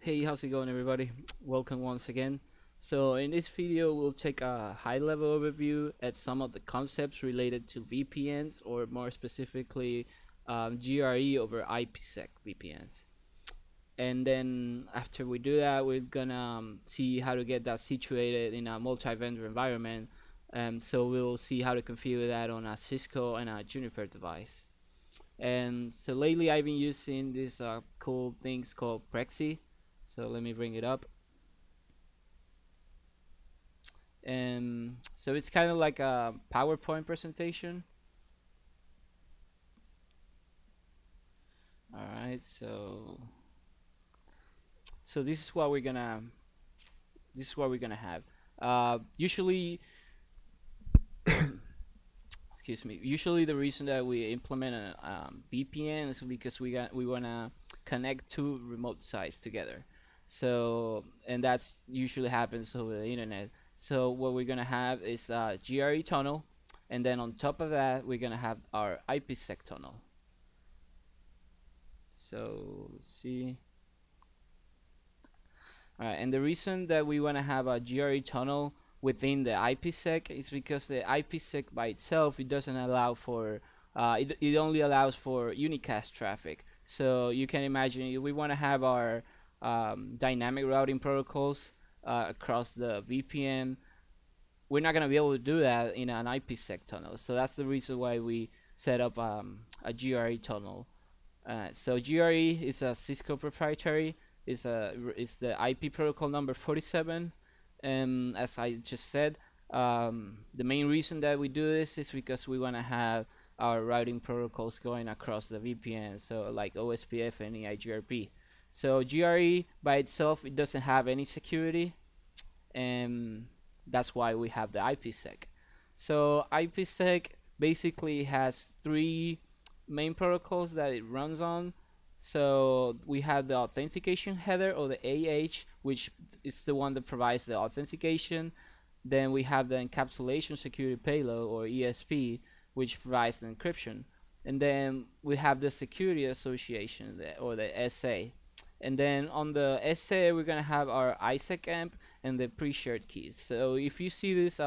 Hey, how's it going, everybody? Welcome once again. So, in this video, we'll take a high-level overview at some of the concepts related to VPNs, or more specifically, GRE over IPsec VPNs. And then after we do that, we're gonna see how to get that situated in a multi-vendor environment. So we'll see how to configure that on a Cisco and a Juniper device. And so lately I've been using these cool things called Prexy. So let me bring it up. And so it's kind of like a PowerPoint presentation. All right, so this is what we're gonna have. Usually, excuse me. Usually the reason that we implement a VPN is because we wanna connect two remote sites together. So and that's usually happens over the internet. So what we're gonna have is GRE tunnel, and then on top of that we're gonna have our IPsec tunnel. So let's see. Alright, and the reason that we want to have a GRE tunnel within the IPsec is because the IPsec by itself it doesn't allow for it only allows for unicast traffic. So you can imagine if we want to have our dynamic routing protocols across the VPN. We're not going to be able to do that in an IPsec tunnel. So that's the reason why we set up a GRE tunnel. So GRE is a Cisco proprietary. Is the IP protocol number 47. And as I just said, the main reason that we do this is because we want to have our routing protocols going across the VPN, so like OSPF and EIGRP. So GRE by itself it doesn't have any security, and that's why we have the IPsec. So IPsec basically has three main protocols that it runs on. So we have the authentication header or the AH, which is the one that provides the authentication. Then we have the encapsulation security payload or ESP, which provides the encryption. And then we have the security association or the SA. And then on the SA, we're gonna have our ISEC amp and the pre-shared keys. So if you see this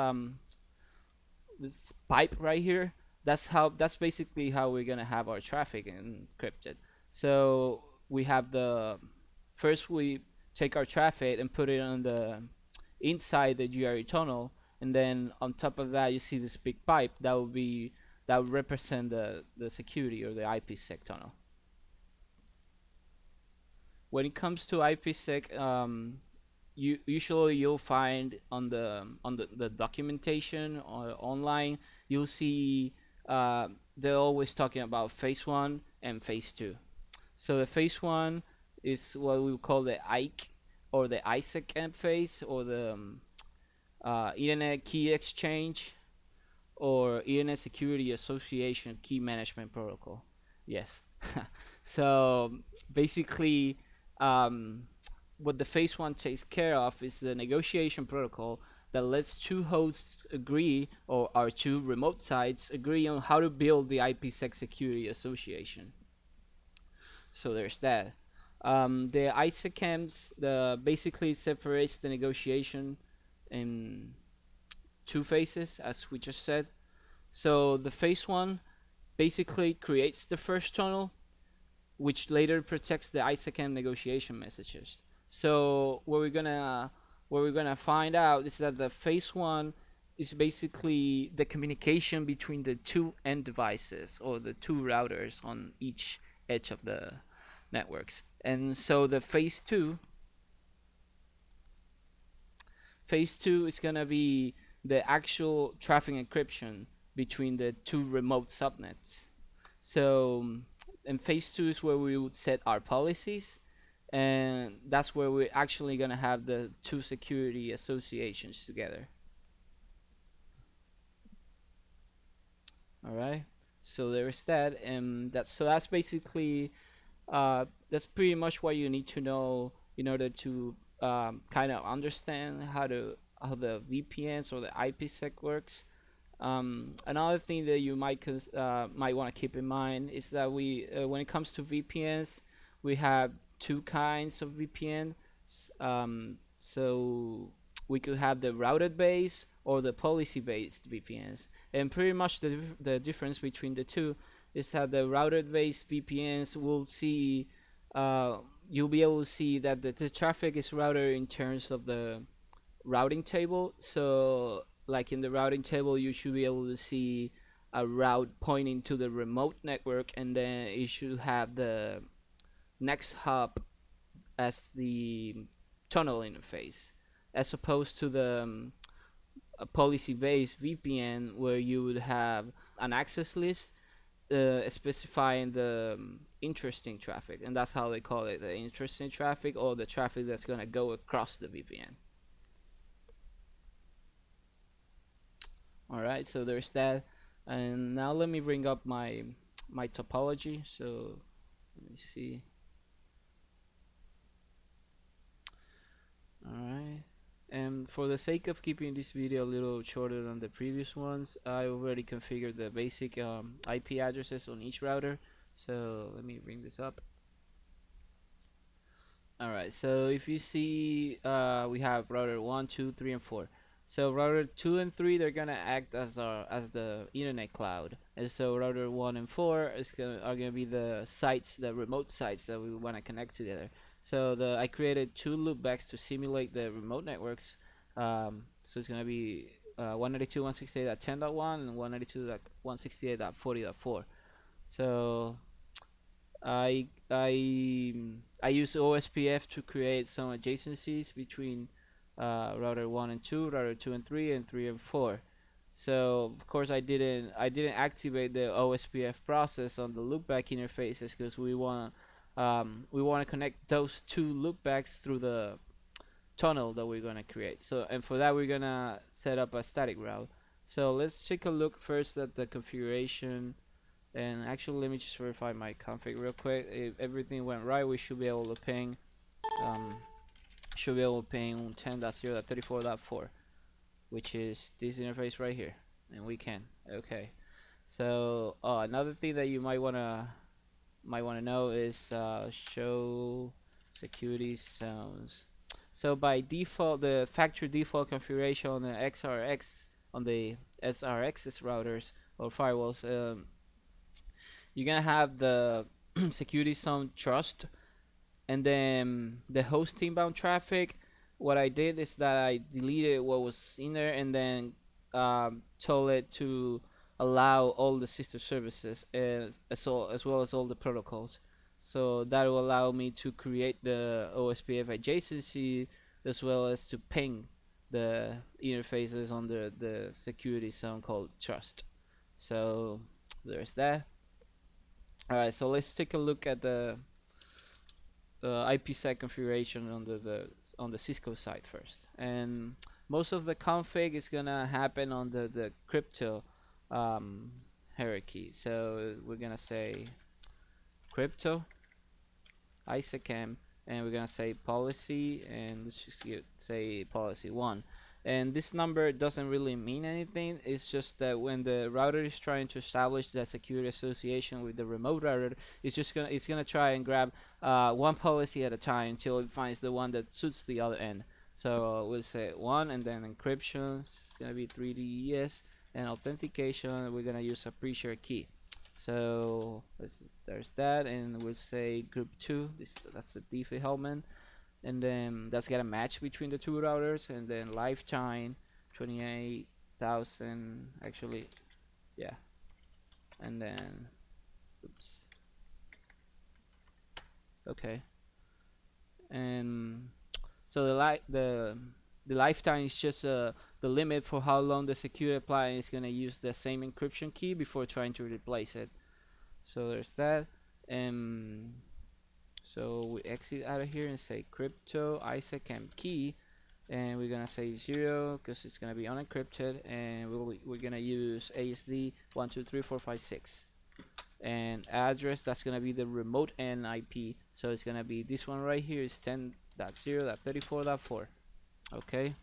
pipe right here, that's basically how we're gonna have our traffic encrypted. So we have the first we take our traffic and put it on the inside the GRE tunnel, and then on top of that you see this big pipe that would represent the security or the IPsec tunnel. When it comes to IPsec, usually you'll find on the documentation or online, you'll see they're always talking about phase one and phase two. So the phase one is what we call the IKE or the ISEC amp phase or the Internet Key Exchange or Internet Security Association Key Management Protocol. Yes. So basically, um, what the phase one takes care of is the negotiation protocol that lets two hosts agree, or our two remote sites agree on how to build the IPsec Security Association. So there's that. The ISACAMs basically separates the negotiation in two phases, as we just said. So the phase one basically creates the first tunnel, which later protects the ISACAM negotiation messages. So what we're gonna find out is that the phase one is basically the communication between the two end devices or the two routers on each edge of the networks. And so the phase two is gonna be the actual traffic encryption between the two remote subnets. So in phase two is where we would set our policies, and that's where we're actually gonna have the two security associations together. All right. So there's that, and that's basically that's pretty much what you need to know in order to kind of understand how the VPNs or the IPsec works. Another thing that you might want to keep in mind is that when it comes to VPNs, we have two kinds of VPN. So we could have the routed based or the policy based VPNs. And pretty much the difference between the two is that the routed based VPNs will see uh, you'll be able to see that the traffic is routed in terms of the routing table. So like in the routing table, you should be able to see a route pointing to the remote network, and then it should have the next hop as the tunnel interface, as opposed to the a policy-based VPN where you would have an access list specifying the interesting traffic, and that's how they call it, the interesting traffic or the traffic that's going to go across the VPN. All right, so there's that. And now let me bring up my topology. So let me see. All right. And for the sake of keeping this video a little shorter than the previous ones, I already configured the basic IP addresses on each router. So let me bring this up. Alright, so if you see, we have router 1, 2, 3, and 4. So router 2 and 3, they're gonna act as the internet cloud, and so router 1 and 4 are gonna be the sites, the remote sites that we want to connect together. So I created two loopbacks to simulate the remote networks. So it's gonna be 192.168.10.1 and 192.168.40.4. So I use OSPF to create some adjacencies between router 1 and 2, router 2 and 3, and 3 and 4. So of course I didn't activate the OSPF process on the loopback interfaces because we want to connect those two loopbacks through the tunnel that we're gonna create. So and for that we're gonna set up a static route. So let's take a look first at the configuration, and actually, let me just verify my config real quick. If everything went right, we um, should be able to ping 10.0.34.4, which is this interface right here, and we can. Okay. So another thing that you might wanna know is show security zones. So by default, the factory default configuration on the SRX's routers or firewalls, you're gonna have the security zone trust, and then the host inbound traffic. What I did is that I deleted what was in there, and then told it to allow all the sister services as well as all the protocols. So that will allow me to create the OSPF adjacency as well as to ping the interfaces under the security zone called trust. So there's that. Alright, so let's take a look at the IPsec configuration on the Cisco side first. And most of the config is gonna happen on the crypto um, hierarchy. So we're gonna say crypto ISACM, and we're gonna say policy, and let's just say policy 1. And this number doesn't really mean anything. It's just that when the router is trying to establish that security association with the remote router, it's gonna try and grab one policy at a time until it finds the one that suits the other end. So we'll say 1, and then encryption is gonna be 3DES, and authentication we're gonna use a pre-shared key. So there's that, and we'll say group 2. That's the default element, and then that's got a match between the two routers, and then lifetime 28,000 actually, yeah, and then oops, okay, and so the lifetime is just the limit for how long the security appliance is gonna use the same encryption key before trying to replace it. So there's that. And so we exit out of here and say crypto ISACM key, and we're gonna say 0 because it's gonna be unencrypted, and we're gonna use ASD 123.456, and address, that's gonna be the remote end IP, so it's gonna be this one right here, is 10.0.34.4. Okay,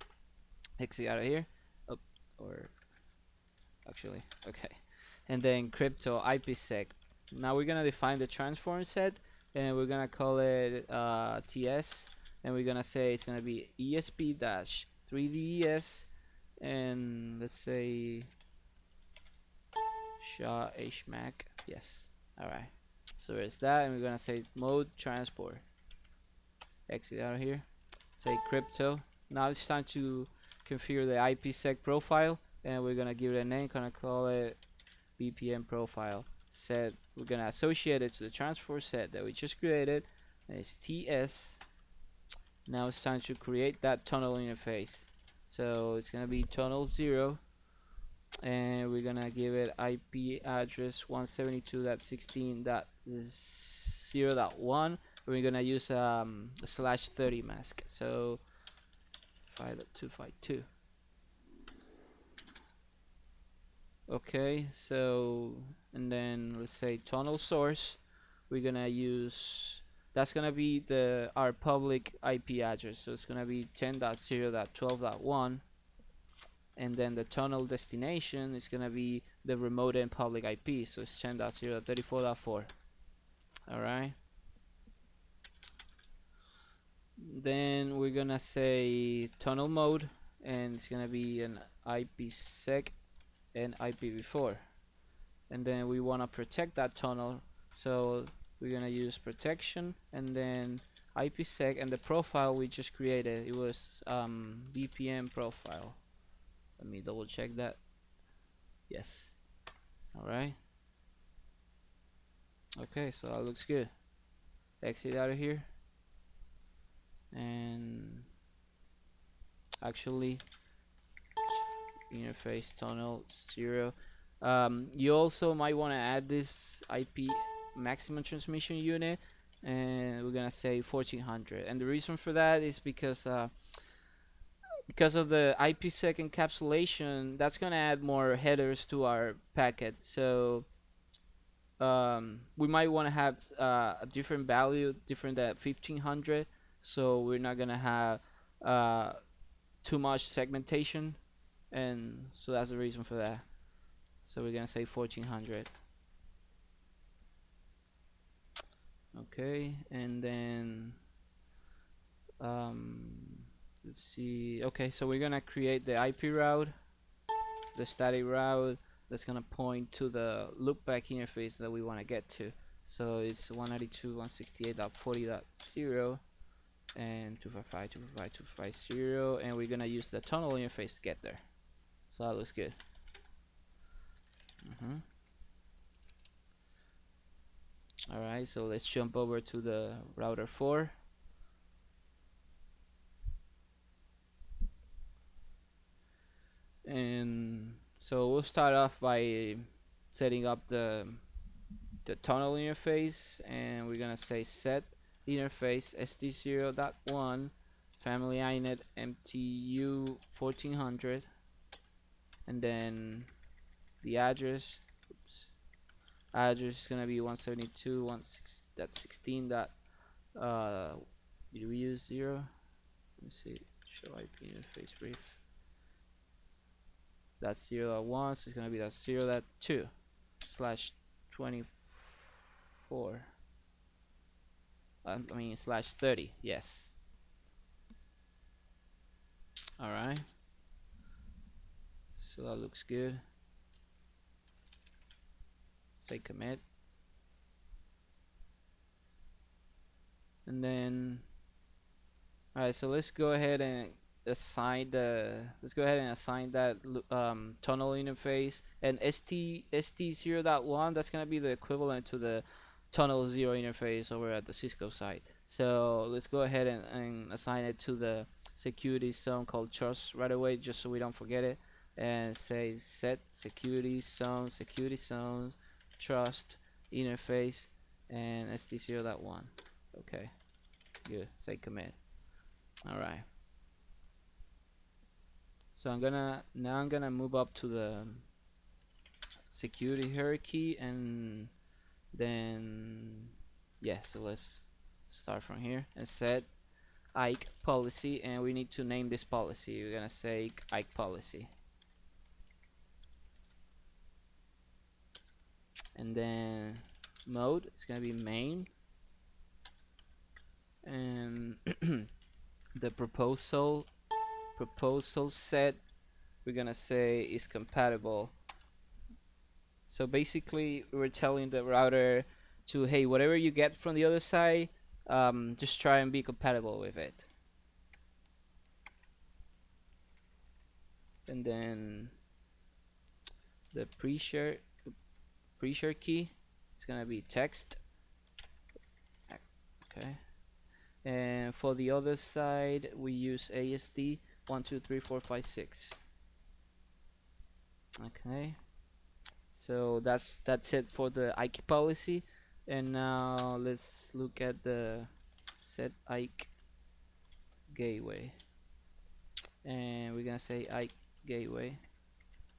exit out of here. Oh, or actually, okay, and then crypto IPsec. Now we're gonna define the transform set, and we're gonna call it TS, and we're gonna say it's gonna be ESP-3DES, and let's say SHA HMAC. Yes. All right. So there's that, and we're gonna say mode transport. Exit out of here. Say crypto. Now it's time to configure the IPsec profile, and we're gonna give it a name. Gonna call it VPN profile. Set. We're gonna associate it to the transport set that we just created. And it's TS. Now it's time to create that tunnel interface. So it's gonna be tunnel 0, and we're gonna give it IP address 172.16.0.1. We're gonna use a /30 mask. So 5.252. Okay, so and then let's say tunnel source. We're gonna use that's gonna be our public IP address. So it's gonna be 10.0.12.1, and then the tunnel destination is gonna be the remote and public IP. So it's 10.0.34.4. All right. Then we're gonna say tunnel mode, and it's gonna be an IPsec and IPv4. And then we want to protect that tunnel, so we're gonna use protection, and then IPsec, and the profile we just created, it was VPN profile. Let me double check that. Yes. All right. Okay, so that looks good. Exit out of here, and actually interface tunnel 0. You also might want to add this IP maximum transmission unit, and we're gonna say 1400. And the reason for that is because of the IPsec encapsulation, that's gonna add more headers to our packet. So we might want to have a different value, different than 1500. So we're not gonna have uh, too much segmentation, and so that's the reason for that. So we're gonna say 1400. Okay, and then um, let's see. Okay, so we're gonna create the IP route, the static route that's gonna point to the loopback interface that we want to get to. So it's 192.168.40.0 and 255.255.250, and we're gonna use the tunnel interface to get there. So that looks good. All right, so let's jump over to the router 4. And so we'll start off by setting up the tunnel interface, and we're gonna say set interface st0.1 family inet mtu 1400, and then the address is gonna be 172.1.16. Did we use 0? Let me see. Show IP interface brief. That's 0.1, so it's gonna be that 0.2/24. I mean /30. Yes. All right. So that looks good. Say commit, and then all right. So let's go ahead and assign that tunnel interface, and st0.1. That's gonna be the equivalent to the tunnel 0 interface over at the Cisco side. So let's go ahead and assign it to the security zone called trust right away, just so we don't forget it. And say set security zones trust interface and st0.1. Okay, good. Say commit. All right. So I'm gonna move up to the security hierarchy, and then yeah. So let's start from here and set IPsec policy, and we need to name this policy. We're gonna say IPsec policy, and then mode, it's gonna be main, and the proposal set, we're gonna say is compatible. So basically, we're telling the router to, hey, whatever you get from the other side, just try and be compatible with it. And then the pre-share key, it's gonna be text. Okay. And for the other side, we use ASD 1234566. Okay. So that's it for the IK policy. And now let's look at the set IK gateway. And we're gonna say IK gateway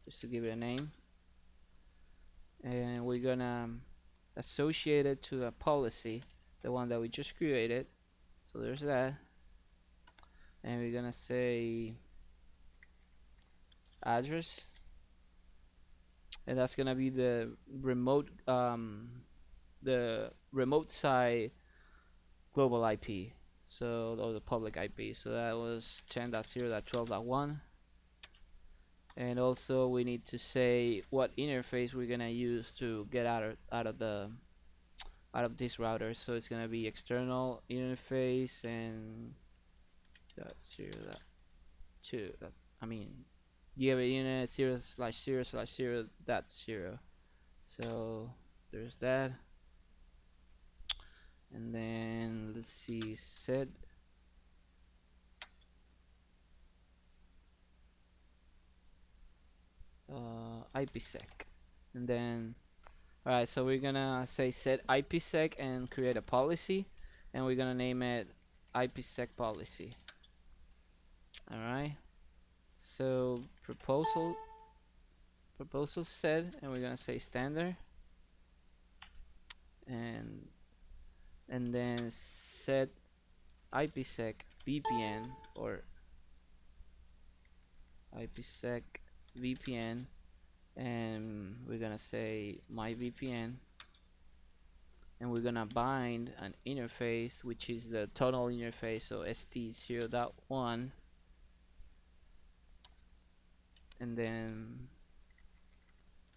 just to give it a name. And we're gonna associate it to a policy, the one that we just created. So there's that. And we're gonna say address, and that's gonna be the remote side global IP, so or the public IP. So that was 10.0.12.1. And also we need to say what interface we're gonna use to get out of this router. So it's gonna be external interface and dot zero dot two. I mean, give a unit 0/0/0.0. So there's that. And then let's see, set IPsec. And then, alright, so we're gonna say set IPsec and create a policy, and we're gonna name it IPsec Policy. Alright, so proposal set, and we're gonna say standard, and then set IPsec VPN or IPsec VPN, and we're gonna say my VPN, and we're gonna bind an interface which is the tunnel interface, so ST0.1, and then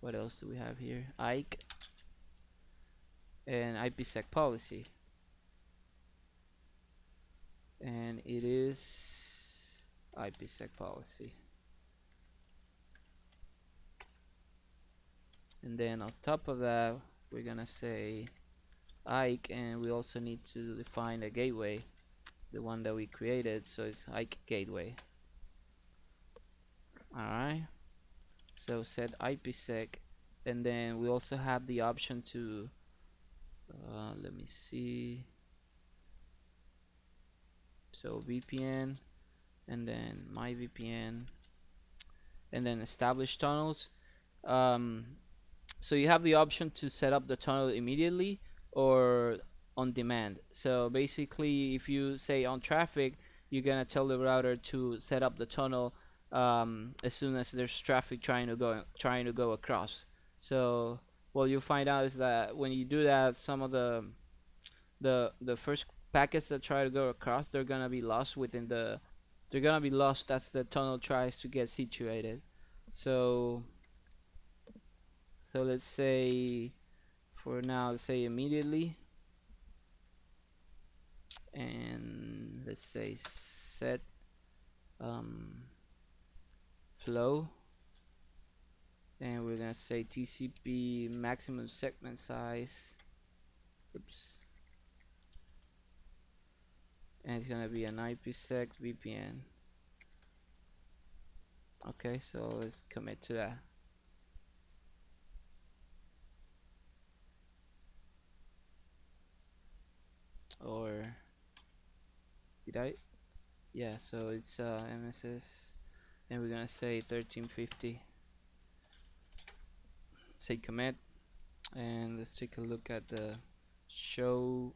what else do we have here? IK and IPsec policy, and it is IPsec policy. And then on top of that, we're gonna say IK, and we also need to define a gateway, the one that we created, so it's IK gateway. Alright, so set IPsec, and then we also have the option to let me see, so VPN, and then my VPN, and then establish tunnels. um, so you have the option to set up the tunnel immediately or on demand. So basically, if you say on traffic, you're gonna tell the router to set up the tunnel as soon as there's traffic trying to go across. So what you'll find out is that when you do that, some of the first packets that try to go across, they're gonna be lost as the tunnel tries to get situated. So let's say for now, let's say immediately, and let's say set um, flow, and we're gonna say TCP maximum segment size. Oops. And it's gonna be an IPsec VPN. Okay, so let's commit to that. Or did I? Yeah, so it's MSS, and we're gonna say 1350. Say commit, and let's take a look at the show.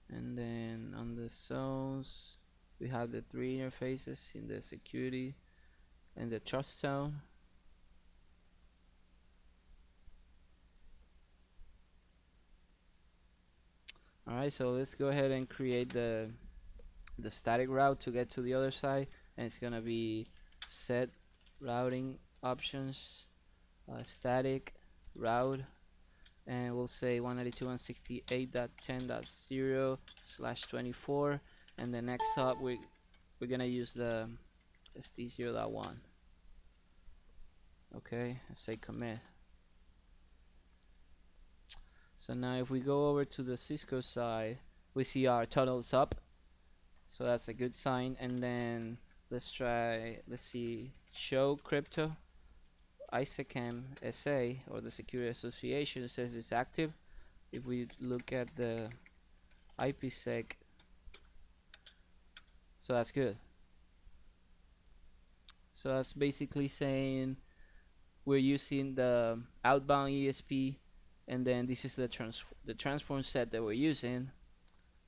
And then on the zones, we have the three interfaces in the security and the trust zone. All right, so let's go ahead and create the static route to get to the other side, and it's gonna be set routing options, static route, and we'll say 192.168.10.0/24, and the next hop we're gonna use the SD0.1. Okay, let's say commit. So now if we go over to the Cisco side, we see our tunnels up, so that's a good sign. And then let's see, show crypto ISACM SA, or the Security Association, says it's active. If we look at the IPsec, so that's good. So that's basically saying we're using the outbound ESP, and then this is the transform set that we're using,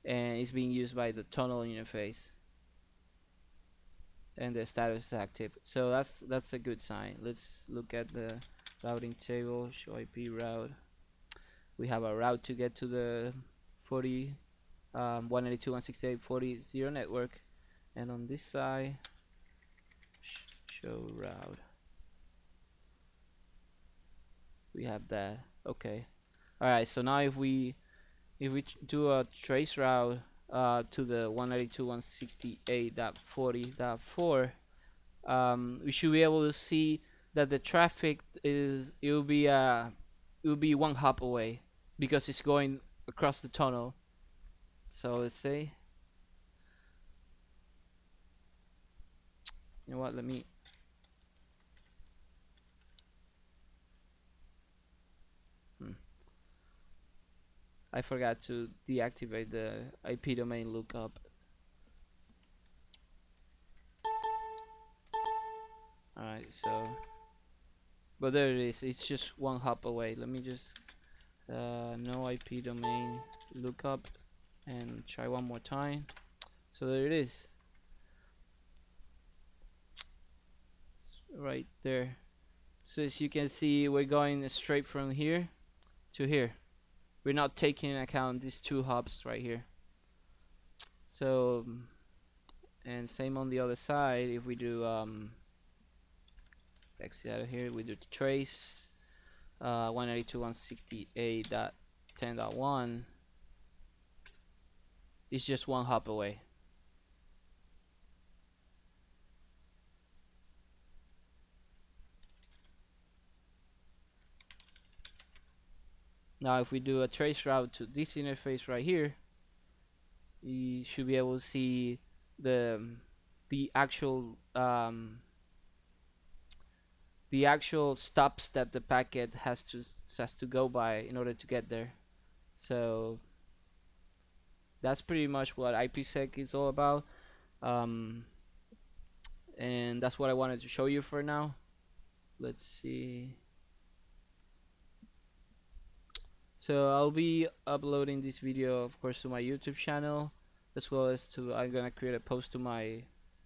and it's being used by the tunnel interface, and the status is active. So that's a good sign. Let's look at the routing table. Show IP route. We have a route to get to the 192.168.40.0 network, and on this side, show route. We have that. Okay. All right. So now if we do a trace route to the 192.168.40.4, we should be able to see that the traffic it will be one hop away because it's going across the tunnel. So let's say, you know what? Hmm, I forgot to deactivate the IP domain lookup. All right. So, but there it is. It's just one hop away. Let me just no IP domain lookup and try one more time. So there it is, right there. So as you can see, we're going straight from here to here. We're not taking into account these two hubs right here. So, and same on the other side. If we do exit out of here, we do trace 192.168.10.1. It's just one hop away. Now, if we do a trace route to this interface right here, you should be able to see the the actual um, the actual stops that the packet has to go by in order to get there. So that's pretty much what IPsec is all about, um, and that's what I wanted to show you for now. Let's see. So I'll be uploading this video, of course, to my YouTube channel, as well as I'm gonna create a post to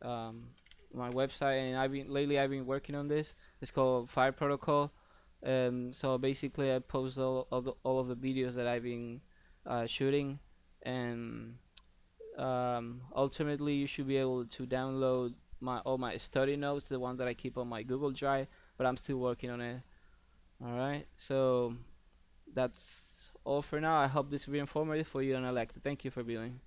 um, my website. And I've been working on this. It's called Fire Protocol. So basically, I post all of the videos that I've been shooting, and ultimately, you should be able to download all my study notes, the one that I keep on my Google Drive. But I'm still working on it. All right, so that's all for now. I hope this will be informative for you, and I like to thank you for viewing.